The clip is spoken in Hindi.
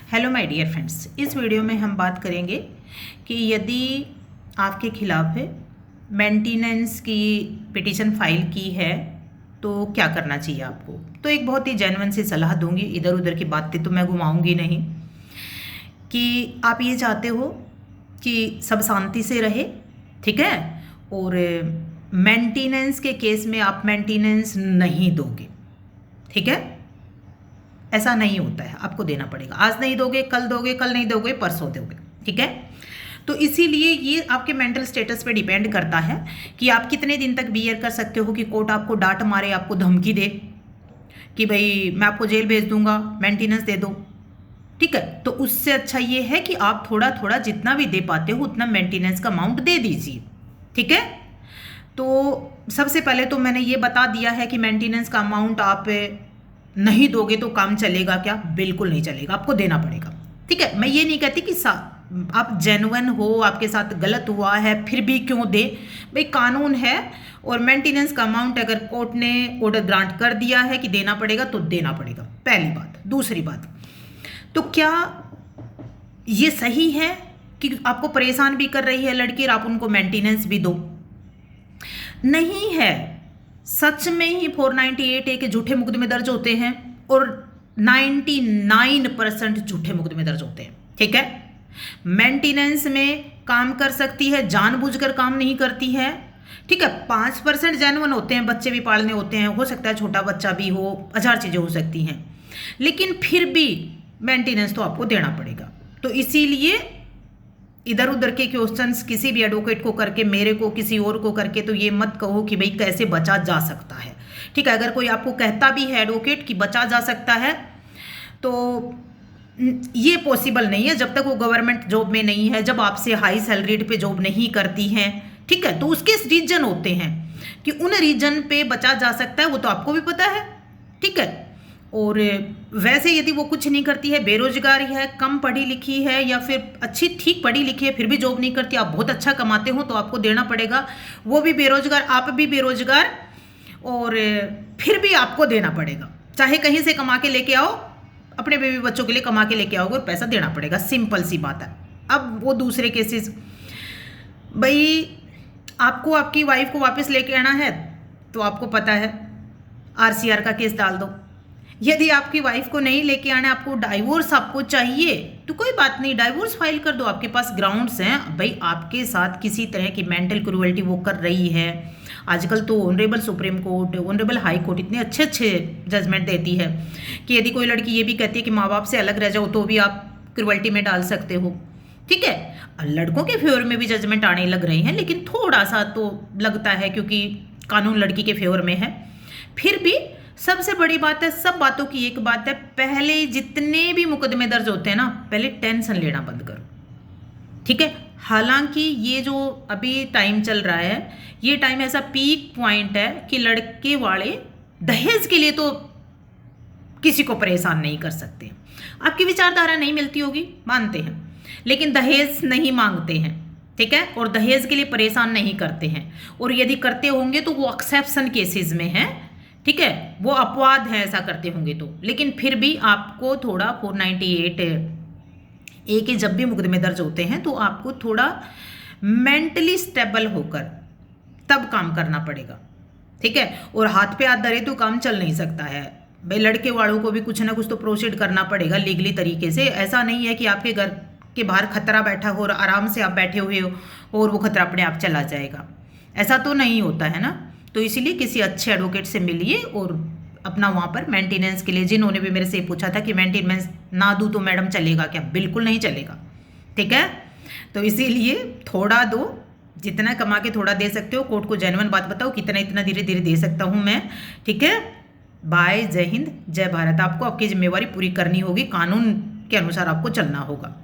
हेलो माय डियर फ्रेंड्स, इस वीडियो में हम बात करेंगे कि यदि आपके खिलाफ मेंटेनेंस की पिटीशन फाइल की है तो क्या करना चाहिए आपको। तो एक बहुत ही जेन्युइन सी सलाह दूंगी, इधर उधर की बातें तो मैं घुमाऊंगी नहीं। कि आप ये चाहते हो कि सब शांति से रहे, ठीक है, और मेंटेनेंस के केस में आप मेंटेनेंस नहीं दोगे, ठीक है। ऐसा नहीं होता है, आपको देना पड़ेगा। आज नहीं दोगे, कल नहीं दोगे, परसों दोगे, ठीक है। तो इसीलिए ये आपके मेंटल स्टेटस पे डिपेंड करता है कि आप कितने दिन तक बियर कर सकते हो कि कोर्ट आपको डांट मारे, आपको धमकी दे कि भाई मैं आपको जेल भेज दूंगा, मेंटेनेंस दे दो, ठीक है। तो उससे अच्छा ये है कि आप थोड़ा थोड़ा जितना भी दे पाते हो उतना मेंटेनेंस का अमाउंट दे दीजिए, ठीक है। तो सबसे पहले तो मैंने ये बता दिया है कि मेंटेनेंस का अमाउंट आप नहीं दोगे तो काम चलेगा क्या? बिल्कुल नहीं चलेगा, आपको देना पड़ेगा, ठीक है। मैं ये नहीं कहती कि आप जेन्युइन हो, आपके साथ गलत हुआ है फिर भी क्यों दे, भाई कानून है। और मेंटेनेंस का अमाउंट अगर कोर्ट ने ऑर्डर ग्रांट कर दिया है कि देना पड़ेगा तो देना पड़ेगा, पहली बात। दूसरी बात, तो क्या ये सही है कि आपको परेशान भी कर रही है लड़की और आप उनको मेंटेनेंस भी दो? नहीं है। सच में ही 498A के झूठे मुकदमे दर्ज होते हैं और 99% झूठे मुकदमे दर्ज होते हैं, ठीक है। मेंटेनेंस में काम कर सकती है, जानबूझकर काम नहीं करती है, ठीक है। 5% जेन्युइन होते हैं, बच्चे भी पालने होते हैं, हो सकता है छोटा बच्चा भी हो, 1000 चीज़ें हो सकती हैं, लेकिन फिर भी मेंटेनेंस तो आपको देना पड़ेगा। तो इसीलिए इधर उधर के क्वेश्चंस किसी भी एडवोकेट को करके, मेरे को, किसी और को करके तो ये मत कहो कि भाई कैसे बचा जा सकता है, ठीक है। अगर कोई आपको कहता भी है एडवोकेट कि बचा जा सकता है तो ये पॉसिबल नहीं है जब तक वो गवर्नमेंट जॉब में नहीं है, जब आपसे हाई सैलरीड पे जॉब नहीं करती हैं, ठीक है। तो उसके रीजन होते हैं कि उन रीजन पे बचा जा सकता है, वो तो आपको भी पता है, ठीक है। और वैसे यदि वो कुछ नहीं करती है, बेरोजगार है, कम पढ़ी लिखी है या फिर अच्छी ठीक पढ़ी लिखी है फिर भी जॉब नहीं करती, आप बहुत अच्छा कमाते हो तो आपको देना पड़ेगा। वो भी बेरोजगार, आप भी बेरोजगार, और फिर भी आपको देना पड़ेगा। चाहे कहीं से कमा के लेके आओ, अपने बेबी बच्चों के लिए कमा के लेके आओगे और पैसा देना पड़ेगा, सिंपल सी बात है। अब वो दूसरे केसेस, भाई आपको आपकी वाइफ को वापस लेके आना है तो आपको पता है RCR का केस डाल दो। यदि आपकी वाइफ को नहीं लेके आना, आपको डाइवोर्स आपको चाहिए तो कोई बात नहीं, डाइवोर्स फाइल कर दो, आपके पास ग्राउंड्स हैं। भाई आपके साथ किसी तरह की मेंटल क्रूएल्टी वो कर रही है, आजकल तो honourable supreme court, honourable high court इतने अच्छे अच्छे जजमेंट देती है कि यदि कोई लड़की ये भी कहती है कि माँ बाप से अलग रह जाओ तो भी आप क्रूएल्टी में डाल सकते हो, ठीक है। लड़कों के फेवर में भी जजमेंट आने लग रहे हैं, लेकिन थोड़ा सा तो लगता है क्योंकि कानून लड़की के फेवर में है। फिर भी सबसे बड़ी बात है, सब बातों की एक बात है, पहले जितने भी मुकदमे दर्ज होते हैं ना, पहले टेंशन लेना बंद करो, ठीक है। हालांकि ये जो अभी टाइम चल रहा है, ये टाइम ऐसा पीक पॉइंट है कि लड़के वाले दहेज के लिए तो किसी को परेशान नहीं कर सकते। आपकी विचारधारा नहीं मिलती होगी, मानते हैं, लेकिन दहेज नहीं मांगते हैं, ठीक है, और दहेज के लिए परेशान नहीं करते हैं। और यदि करते होंगे तो वो एक्सेप्शन केसेस में है, ठीक है, वो अपवाद है ऐसा करते होंगे तो। लेकिन फिर भी आपको थोड़ा 498A के जब भी मुकदमे दर्ज होते हैं तो आपको थोड़ा मेंटली स्टेबल होकर तब काम करना पड़ेगा, ठीक है। और हाथ पे हाथ धरे तो काम चल नहीं सकता है भाई, लड़के वालों को भी कुछ ना कुछ तो प्रोसीड करना पड़ेगा लीगली तरीके से। ऐसा नहीं है कि आपके घर के बाहर खतरा बैठा हो और आराम से आप बैठे हुए हो और वो खतरा अपने आप चला जाएगा, ऐसा तो नहीं होता है ना। तो इसीलिए किसी अच्छे एडवोकेट से मिलिए और अपना वहाँ पर मेंटेनेंस के लिए, जिन्होंने भी मेरे से पूछा था कि मेंटेनेंस ना दूँ तो मैडम चलेगा क्या, बिल्कुल नहीं चलेगा, ठीक है। तो इसीलिए थोड़ा दो, जितना कमा के थोड़ा दे सकते हो। कोर्ट को जेन्युइन बात बताओ कितना इतना धीरे धीरे दे सकता हूँ मैं, ठीक है। बाय, जय हिंद, जय भारत। आपको आपकी जिम्मेवारी पूरी करनी होगी, कानून के अनुसार आपको चलना होगा।